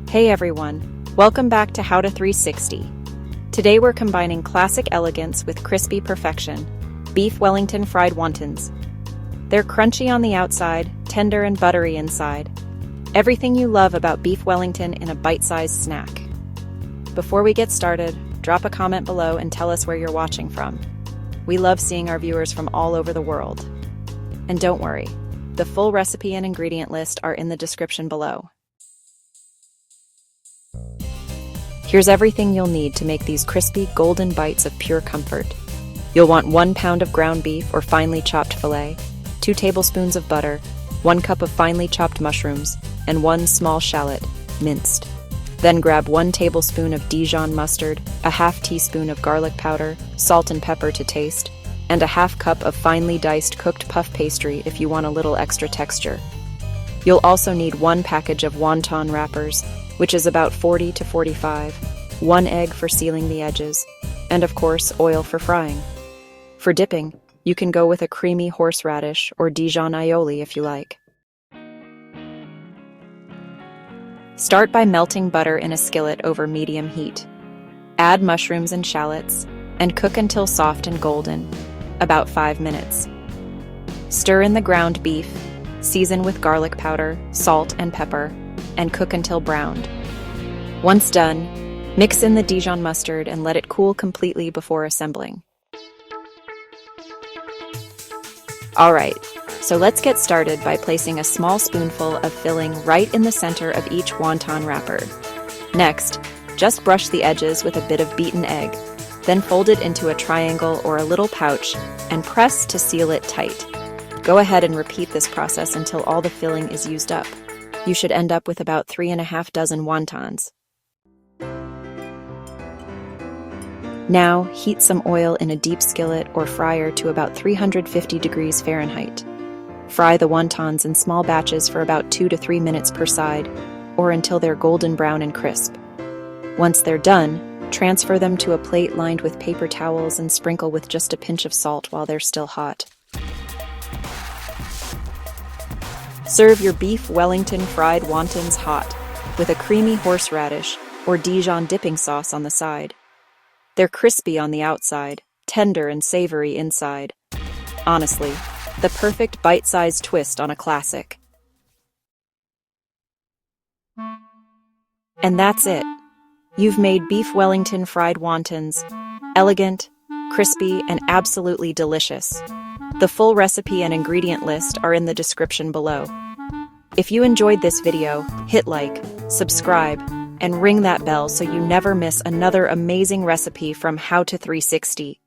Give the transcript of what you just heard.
Hey everyone, welcome back to How to 360. Today we're combining classic elegance with crispy perfection, Beef Wellington Fried Wontons. They're crunchy on the outside, tender and buttery inside. Everything you love about Beef Wellington in a bite-sized snack. Before we get started, drop a comment below and tell us where you're watching from. We love seeing our viewers from all over the world. And don't worry, the full recipe and ingredient list are in the description below. Here's everything you'll need to make these crispy, golden bites of pure comfort. You'll want 1 pound of ground beef or finely chopped filet, 2 tablespoons of butter, 1 cup of finely chopped mushrooms, and 1 small shallot, minced. Then grab 1 tablespoon of Dijon mustard, a half teaspoon of garlic powder, salt and pepper to taste, and a half cup of finely diced cooked puff pastry if you want a little extra texture. You'll also need 1 package of wonton wrappers, which is about 40 to 45, 1 egg for sealing the edges, and of course, oil for frying. For dipping, you can go with a creamy horseradish or Dijon aioli if you like. Start by melting butter in a skillet over medium heat. Add mushrooms and shallots, and cook until soft and golden, about 5 minutes. Stir in the ground beef, season with garlic powder, salt, and pepper, and cook until browned. Once done, mix in the Dijon mustard and let it cool completely before assembling. Alright, so let's get started by placing a small spoonful of filling right in the center of each wonton wrapper. Next, just brush the edges with a bit of beaten egg, then fold it into a triangle or a little pouch and press to seal it tight. Go ahead and repeat this process until all the filling is used up. You should end up with about 3½ dozen wontons. Now, heat some oil in a deep skillet or fryer to about 350 degrees Fahrenheit. Fry the wontons in small batches for about 2 to 3 minutes per side, or until they're golden brown and crisp. Once they're done, transfer them to a plate lined with paper towels and sprinkle with just a pinch of salt while they're still hot. Serve your Beef Wellington Fried Wontons hot, with a creamy horseradish or Dijon dipping sauce on the side. They're crispy on the outside, tender and savory inside. Honestly, the perfect bite-sized twist on a classic. And that's it. You've made Beef Wellington Fried Wontons. Elegant, crispy, and absolutely delicious. The full recipe and ingredient list are in the description below. If you enjoyed this video, hit like, subscribe, and ring that bell so you never miss another amazing recipe from How to 360.